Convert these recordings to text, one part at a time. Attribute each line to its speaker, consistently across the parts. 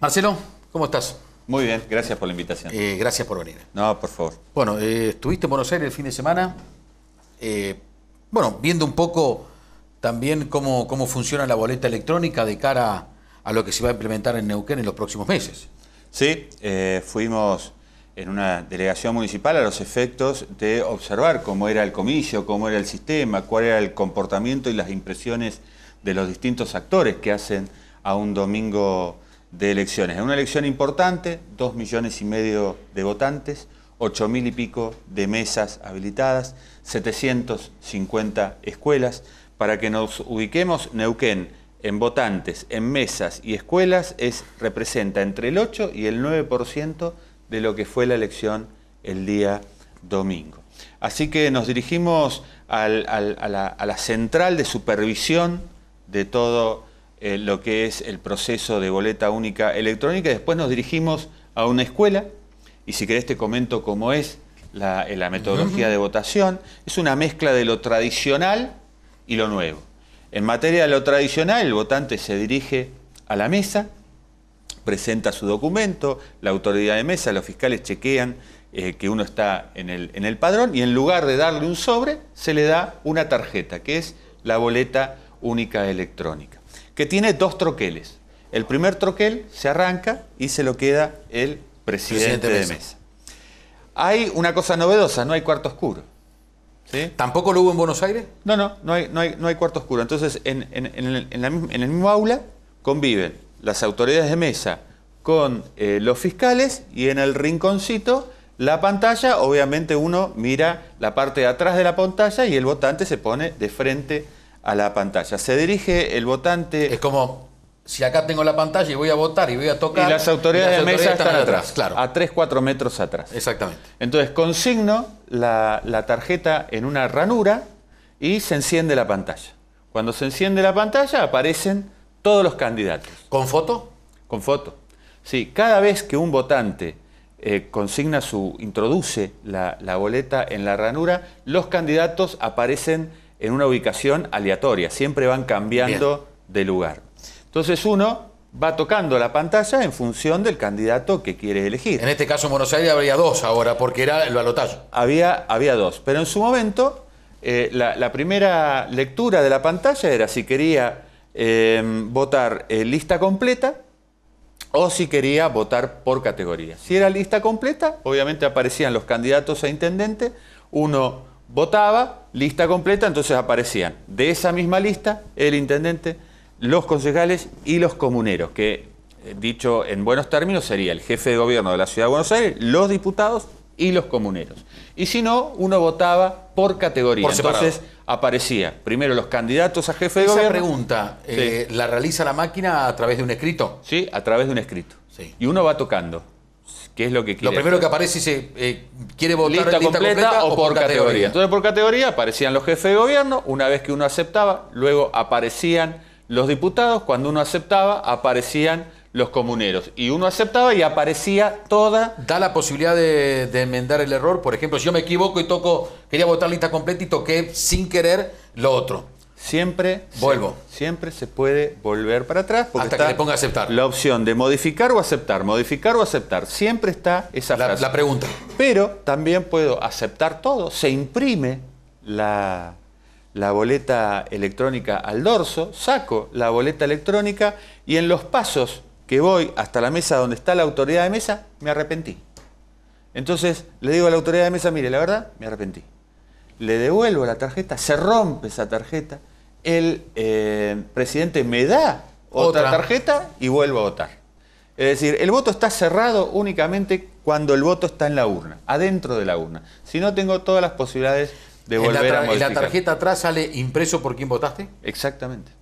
Speaker 1: Marcelo, ¿cómo estás?
Speaker 2: Muy bien, gracias por la invitación.
Speaker 1: Gracias por venir.
Speaker 2: No, por favor.
Speaker 1: Bueno, estuviste en Buenos Aires el fin de semana, viendo un poco también cómo funciona la boleta electrónica de cara a lo que se va a implementar en Neuquén en los próximos meses.
Speaker 2: Sí, fuimos en una delegación municipal a los efectos de observar cómo era el comicio, cómo era el sistema, cuál era el comportamiento y las impresiones de los distintos actores que hacen a un domingo de elecciones. En una elección importante, 2,5 millones de votantes, 8.000 y pico de mesas habilitadas, 750 escuelas. Para que nos ubiquemos, Neuquén en votantes, en mesas y escuelas representa entre el 8 y el 9% de lo que fue la elección el día domingo. Así que nos dirigimos a la central de supervisión de todo lo que es el proceso de boleta única electrónica, y después nos dirigimos a una escuela, y si querés te comento cómo es la metodología de votación. Es una mezcla de lo tradicional y lo nuevo. En materia de lo tradicional, el votante se dirige a la mesa, presenta su documento, la autoridad de mesa, los fiscales chequean que uno está en el padrón, y en lugar de darle un sobre, se le da una tarjeta, que es la boleta única electrónica, que tiene 2 troqueles. El primer troquel se arranca y se lo queda el presidente de mesa. Hay una cosa novedosa, no hay cuarto oscuro. ¿Sí?
Speaker 1: ¿Tampoco lo hubo en Buenos Aires?
Speaker 2: No hay cuarto oscuro. Entonces, en el mismo aula conviven las autoridades de mesa con los fiscales, y en el rinconcito la pantalla. Obviamente uno mira la parte de atrás de la pantalla y el votante se pone de frente a la pantalla. Se dirige el votante...
Speaker 1: Es como si acá tengo la pantalla y voy a votar y voy a tocar...
Speaker 2: Y las autoridades de mesa están atrás,
Speaker 1: claro.
Speaker 2: A 3-4 metros atrás.
Speaker 1: Exactamente.
Speaker 2: Entonces consigno la tarjeta en una ranura y se enciende la pantalla. Cuando se enciende la pantalla aparecen todos los candidatos.
Speaker 1: ¿Con foto?
Speaker 2: Con foto. Sí, cada vez que un votante introduce la boleta en la ranura, los candidatos aparecen en una ubicación aleatoria, siempre van cambiando de lugar. Entonces uno va tocando la pantalla en función del candidato que quiere elegir.
Speaker 1: En este caso en Buenos Aires habría 2 ahora, porque era el balotaje.
Speaker 2: Había 2, pero en su momento la primera lectura de la pantalla era si quería votar lista completa o si quería votar por categoría. Si era lista completa, obviamente aparecían los candidatos a intendente, uno votaba lista completa, entonces aparecían de esa misma lista el intendente, los concejales y los comuneros, que dicho en buenos términos sería el jefe de gobierno de la Ciudad de Buenos Aires, los diputados y los comuneros. Y si no, uno votaba por categoría. Entonces aparecía primero los candidatos a jefe de gobierno.
Speaker 1: Esa pregunta,
Speaker 2: sí.
Speaker 1: ¿la realiza la máquina a través de un escrito?
Speaker 2: Sí, a través de un escrito.
Speaker 1: Sí.
Speaker 2: Y uno va tocando. ¿Qué es lo que quiere?
Speaker 1: Lo primero que aparece dice, ¿quiere votar
Speaker 2: lista completa o por categoría? Entonces por categoría aparecían los jefes de gobierno. Una vez que uno aceptaba, luego aparecían los diputados. Cuando uno aceptaba, aparecían los comuneros. Y uno aceptaba y aparecía toda...
Speaker 1: ¿Da la posibilidad de enmendar el error? Por ejemplo, si yo me equivoco y quería votar lista completa y toqué sin querer lo otro.
Speaker 2: Siempre se puede volver para atrás, porque
Speaker 1: hasta que le ponga aceptar.
Speaker 2: La opción de modificar o aceptar, siempre está esa frase.
Speaker 1: La pregunta.
Speaker 2: Pero también puedo aceptar todo. Se imprime la boleta electrónica al dorso, saco la boleta electrónica y en los pasos que voy hasta la mesa donde está la autoridad de mesa, me arrepentí. Entonces le digo a la autoridad de mesa, mire, la verdad, me arrepentí. Le devuelvo la tarjeta, se rompe esa tarjeta, el presidente me da otra tarjeta y vuelvo a votar. Es decir, el voto está cerrado únicamente cuando el voto está en la urna, adentro de la urna. Si no, tengo todas las posibilidades de volver a modificar.
Speaker 1: ¿En la tarjeta atrás sale impreso por quién votaste?
Speaker 2: Exactamente.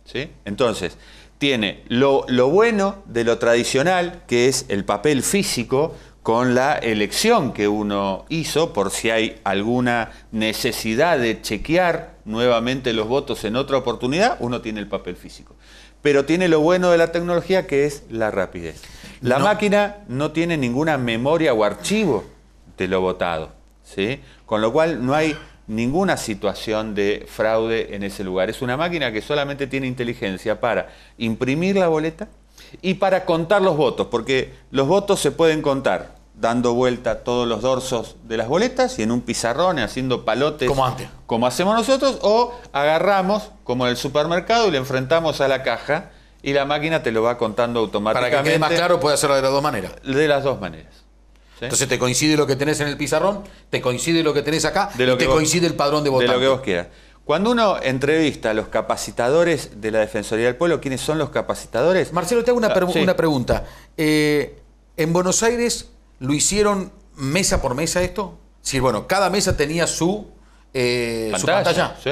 Speaker 2: ¿Sí? Entonces, tiene lo bueno de lo tradicional, que es el papel físico, con la elección que uno hizo, por si hay alguna necesidad de chequear nuevamente los votos en otra oportunidad, uno tiene el papel físico. Pero tiene lo bueno de la tecnología, que es la rapidez. La máquina no tiene ninguna memoria o archivo de lo votado, ¿sí? Con lo cual no hay ninguna situación de fraude en ese lugar. Es una máquina que solamente tiene inteligencia para imprimir la boleta y para contar los votos, porque los votos se pueden contar dando vuelta todos los dorsos de las boletas y en un pizarrón haciendo palotes
Speaker 1: como antes,
Speaker 2: como hacemos nosotros, o agarramos como en el supermercado y le enfrentamos a la caja y la máquina te lo va contando automáticamente.
Speaker 1: Para que quede más claro, puede hacerlo de las dos maneras.
Speaker 2: De las dos maneras. ¿Sí?
Speaker 1: Entonces te coincide lo que tenés en el pizarrón, te coincide lo que tenés acá,
Speaker 2: de lo
Speaker 1: y
Speaker 2: que
Speaker 1: te coincide el padrón de votante.
Speaker 2: De lo que vos quieras. Cuando uno entrevista a los capacitadores de la Defensoría del Pueblo, ¿quiénes son los capacitadores?
Speaker 1: Marcelo, te hago una pregunta. ¿En Buenos Aires lo hicieron mesa por mesa esto? Sí, bueno, cada mesa tenía su pantalla.
Speaker 2: Sí.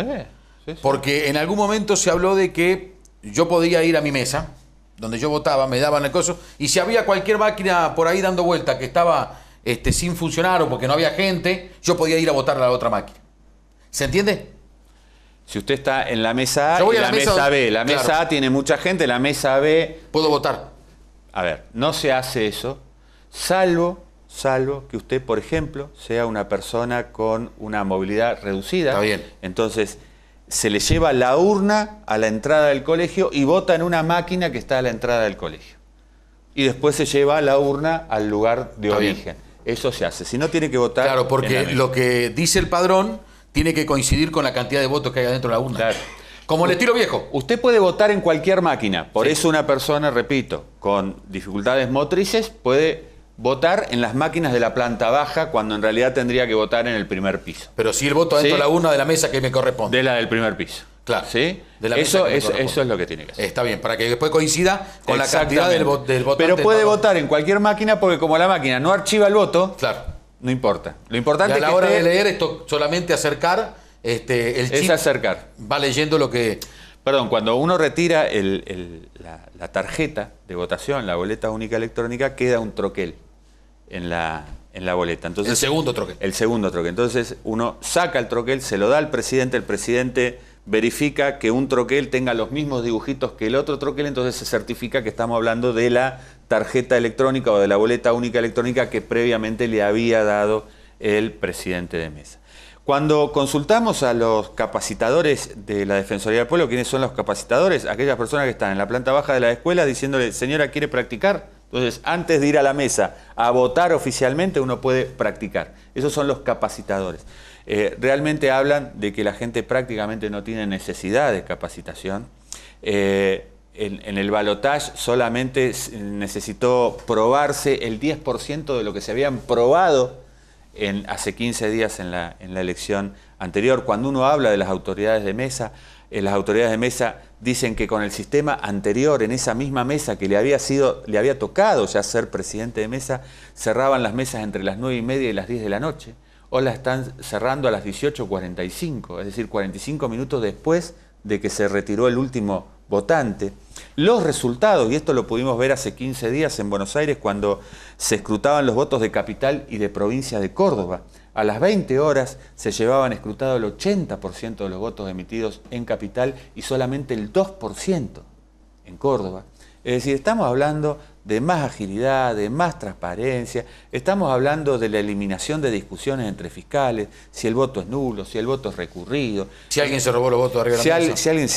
Speaker 1: Porque en algún momento se habló de que yo podía ir a mi mesa, donde yo votaba, me daban el coso, y si había cualquier máquina por ahí dando vuelta que estaba sin funcionar o porque no había gente, yo podía ir a votar a la otra máquina. ¿Se entiende?
Speaker 2: Si usted está en la mesa A y la mesa B, la mesa
Speaker 1: claro.
Speaker 2: A tiene mucha gente, la mesa B...
Speaker 1: Puedo votar.
Speaker 2: A ver, no se hace eso, salvo que usted, por ejemplo, sea una persona con una movilidad reducida.
Speaker 1: Está bien.
Speaker 2: Entonces, se le lleva la urna a la entrada del colegio y vota en una máquina que está a la entrada del colegio. Y después se lleva la urna al lugar de origen. Eso se hace. Si no, tiene que votar.
Speaker 1: Claro, porque lo que dice el padrón tiene que coincidir con la cantidad de votos que hay adentro de la urna.
Speaker 2: Claro.
Speaker 1: Como el estilo viejo.
Speaker 2: Usted puede votar en cualquier máquina. Por eso una persona, repito, con dificultades motrices puede votar en las máquinas de la planta baja cuando en realidad tendría que votar en el primer piso.
Speaker 1: Pero si el voto adentro de la urna de la mesa que me corresponde.
Speaker 2: De la del primer piso.
Speaker 1: Claro.
Speaker 2: ¿Sí?
Speaker 1: De la mesa
Speaker 2: eso es lo que tiene que hacer.
Speaker 1: Está bien, para que después coincida con la cantidad del votante.
Speaker 2: Pero puede votar en cualquier máquina porque como la máquina no archiva el voto,
Speaker 1: claro,
Speaker 2: no importa. Lo importante
Speaker 1: y a la
Speaker 2: es que
Speaker 1: hora de leer esto solamente acercar el chip.
Speaker 2: Es acercar.
Speaker 1: Va leyendo lo que...
Speaker 2: Perdón, cuando uno retira la tarjeta de votación, la boleta única electrónica, queda un troquel en la boleta. Entonces,
Speaker 1: el segundo troquel.
Speaker 2: El segundo troquel. Entonces uno saca el troquel, se lo da al presidente, el presidente verifica que un troquel tenga los mismos dibujitos que el otro troquel, entonces se certifica que estamos hablando de la tarjeta electrónica o de la boleta única electrónica que previamente le había dado el presidente de mesa. Cuando consultamos a los capacitadores de la Defensoría del Pueblo, ¿quiénes son los capacitadores? Aquellas personas que están en la planta baja de la escuela diciéndole, señora, ¿quiere practicar? Entonces, antes de ir a la mesa a votar oficialmente, uno puede practicar. Esos son los capacitadores. Realmente hablan de que la gente prácticamente no tiene necesidad de capacitación. En el balotaje solamente necesitó probarse el 10% de lo que se habían probado hace 15 días en la elección anterior. Cuando uno habla de las autoridades de mesa, dicen que con el sistema anterior, en esa misma mesa que le había tocado ya ser presidente de mesa, cerraban las mesas entre las 9:30 y las 10 de la noche. O la están cerrando a las 18:45, es decir, 45 minutos después de que se retiró el último votante. Los resultados, y esto lo pudimos ver hace 15 días en Buenos Aires cuando se escrutaban los votos de capital y de provincia de Córdoba. A las 20 horas se llevaban escrutado el 80% de los votos emitidos en capital y solamente el 2% en Córdoba. Es decir, estamos hablando de más agilidad, de más transparencia, estamos hablando de la eliminación de discusiones entre fiscales, si el voto es nulo, si el voto es recurrido.
Speaker 1: Si alguien se robó los votos de arriba de la mesa.
Speaker 2: Si alguien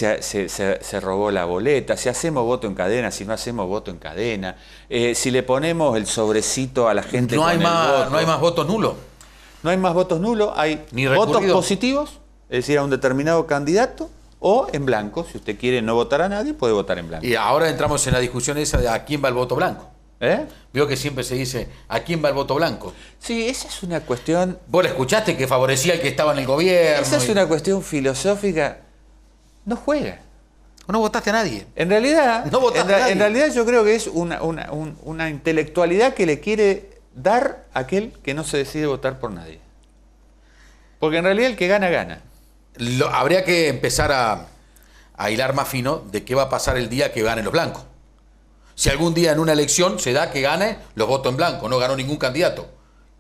Speaker 2: se robó la boleta, si hacemos voto en cadena, si no hacemos voto en cadena, si le ponemos el sobrecito a la gente
Speaker 1: no
Speaker 2: con
Speaker 1: hay
Speaker 2: el
Speaker 1: más,
Speaker 2: voto.
Speaker 1: No hay más votos nulos.
Speaker 2: No hay más votos nulos, hay
Speaker 1: Ni
Speaker 2: votos
Speaker 1: recurrido.
Speaker 2: positivos, es decir, a un determinado candidato, o en blanco. Si usted quiere no votar a nadie, puede votar en blanco.
Speaker 1: Y ahora entramos en la discusión esa de a quién va el voto blanco. Veo que siempre se dice a quién va el voto blanco.
Speaker 2: Sí, esa es una cuestión...
Speaker 1: Vos la escuchaste que favorecía al que estaba en el gobierno.
Speaker 2: Esa es una cuestión filosófica. No juega.
Speaker 1: No votaste a nadie.
Speaker 2: En realidad,
Speaker 1: No votaste a nadie.
Speaker 2: En realidad yo creo que es una intelectualidad que le quiere dar a aquel que no se decide votar por nadie. Porque en realidad el que gana, gana.
Speaker 1: Habría que empezar a hilar más fino de qué va a pasar el día que ganen los blancos. Si algún día en una elección se da que gane los votos en blanco, no ganó ningún candidato,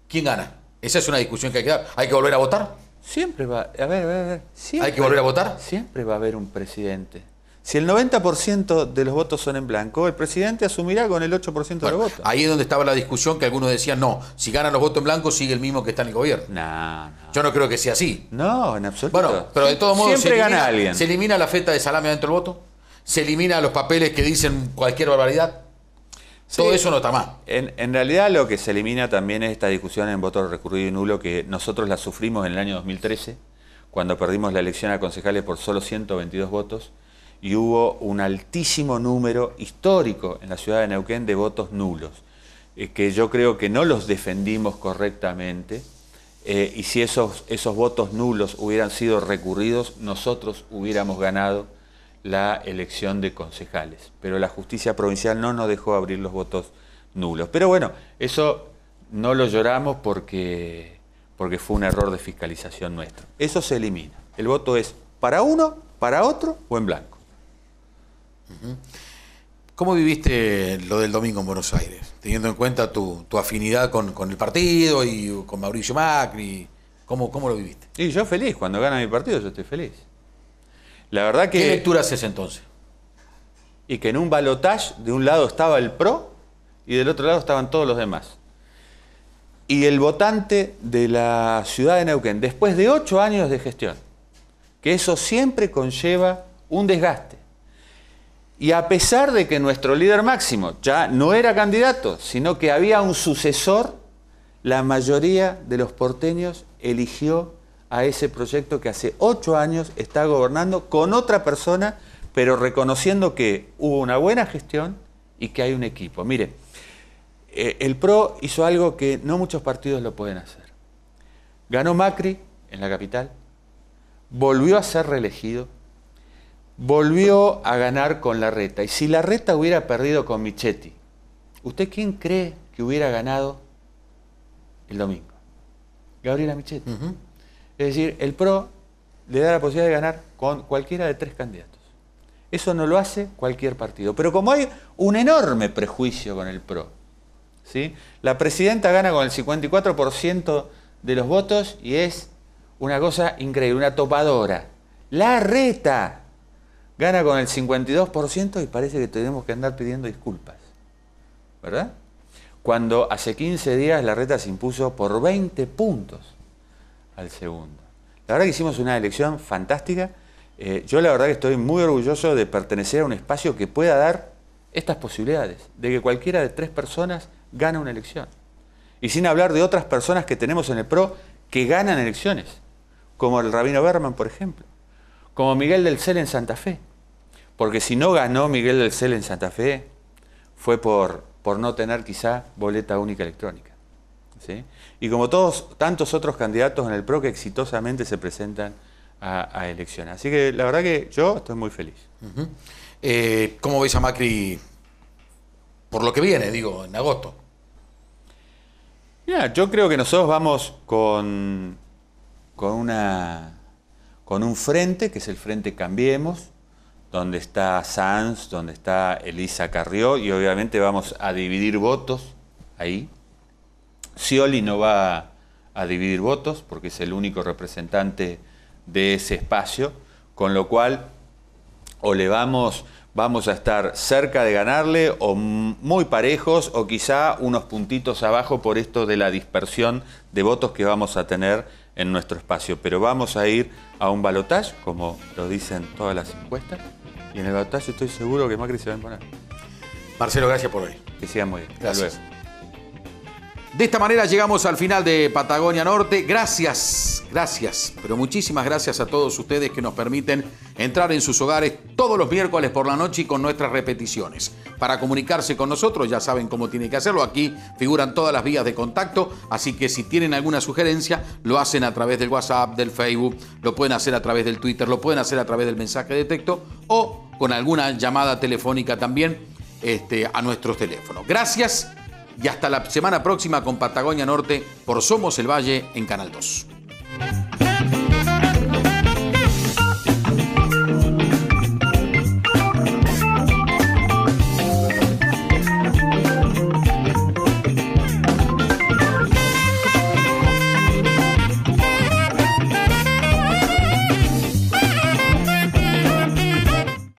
Speaker 1: ¿quién gana? Esa es una discusión que hay que dar. ¿Hay que volver a votar?
Speaker 2: Siempre va... A ver. Siempre,
Speaker 1: ¿Hay que volver a votar?
Speaker 2: Siempre va a haber un presidente. Si el 90% de los votos son en blanco, el presidente asumirá con el 8% de los votos.
Speaker 1: Ahí es donde estaba la discusión que algunos decían, no, si ganan los votos en blanco sigue el mismo que está en el gobierno.
Speaker 2: No.
Speaker 1: Yo no creo que sea así.
Speaker 2: No, en absoluto.
Speaker 1: Bueno, pero de todos modos
Speaker 2: siempre gana alguien.
Speaker 1: Se elimina la feta de salame dentro del voto, se elimina los papeles que dicen cualquier barbaridad. Todo eso no está más.
Speaker 2: En realidad lo que se elimina también es esta discusión en voto recurrido y nulo, que nosotros la sufrimos en el año 2013, cuando perdimos la elección a concejales por solo 122 votos, y hubo un altísimo número histórico en la ciudad de Neuquén de votos nulos, que yo creo que no los defendimos correctamente, y si esos votos nulos hubieran sido recurridos, nosotros hubiéramos ganado la elección de concejales. Pero la justicia provincial no nos dejó abrir los votos nulos. Pero bueno, eso no lo lloramos porque fue un error de fiscalización nuestro. Eso se elimina. El voto es para uno, para otro o en blanco.
Speaker 1: ¿Cómo viviste lo del domingo en Buenos Aires? Teniendo en cuenta tu afinidad con el partido y con Mauricio Macri. ¿Cómo lo viviste?
Speaker 2: Y yo feliz. Cuando gana mi partido yo estoy feliz. La verdad que...
Speaker 1: ¿Qué lectura haces entonces?
Speaker 2: Y que en un balotaje de un lado estaba el PRO y del otro lado estaban todos los demás. Y el votante de la ciudad de Neuquén, después de 8 años de gestión, que eso siempre conlleva un desgaste. Y a pesar de que nuestro líder máximo ya no era candidato, sino que había un sucesor, la mayoría de los porteños eligió a ese proyecto que hace 8 años está gobernando con otra persona, pero reconociendo que hubo una buena gestión y que hay un equipo. Mire, el PRO hizo algo que no muchos partidos lo pueden hacer. Ganó Macri en la capital, volvió a ser reelegido, volvió a ganar con Larreta. Y si Larreta hubiera perdido con Michetti, ¿usted quién cree que hubiera ganado el domingo? Gabriela Michetti. Es decir, el PRO le da la posibilidad de ganar con cualquiera de 3 candidatos. Eso no lo hace cualquier partido. Pero como hay un enorme prejuicio con el PRO, ¿sí? La presidenta gana con el 54% de los votos y es una cosa increíble, una topadora. Larreta gana con el 52% y parece que tenemos que andar pidiendo disculpas, ¿verdad? Cuando hace 15 días Larreta se impuso por 20 puntos al segundo. La verdad que hicimos una elección fantástica. Yo la verdad que estoy muy orgulloso de pertenecer a un espacio que pueda dar estas posibilidades, de que cualquiera de 3 personas gane una elección. Y sin hablar de otras personas que tenemos en el PRO que ganan elecciones, como el Rabino Berman, por ejemplo, como Miguel del Cel en Santa Fe. Porque si no ganó Miguel del Cel en Santa Fe, fue por no tener quizá boleta única electrónica, ¿sí? Y como tantos otros candidatos en el PRO que exitosamente se presentan a elecciones. Así que la verdad que yo estoy muy feliz.
Speaker 1: ¿Cómo ves a Macri por lo que viene, digo, en agosto?
Speaker 2: Mira, yo creo que nosotros vamos con un frente, que es el Frente Cambiemos, donde está Sanz, donde está Elisa Carrió, y obviamente vamos a dividir votos ahí. Scioli no va a dividir votos porque es el único representante de ese espacio, con lo cual o le vamos a estar cerca de ganarle o muy parejos o quizá unos puntitos abajo por esto de la dispersión de votos que vamos a tener en nuestro espacio. Pero vamos a ir a un balotaje, como lo dicen todas las encuestas, y en el balotaje estoy seguro que Macri se va a imponer.
Speaker 1: Marcelo, gracias por hoy.
Speaker 2: Que sigan muy bien.
Speaker 1: Gracias.
Speaker 2: Hasta luego.
Speaker 1: De esta manera llegamos al final de Patagonia Norte. Gracias, pero muchísimas gracias a todos ustedes que nos permiten entrar en sus hogares todos los miércoles por la noche y con nuestras repeticiones. Para comunicarse con nosotros ya saben cómo tienen que hacerlo. Aquí figuran todas las vías de contacto, así que si tienen alguna sugerencia, lo hacen a través del WhatsApp, del Facebook, lo pueden hacer a través del Twitter, lo pueden hacer a través del mensaje de texto o con alguna llamada telefónica también a nuestros teléfonos. Gracias. Y hasta la semana próxima con Patagonia Norte por Somos el Valle en Canal 2.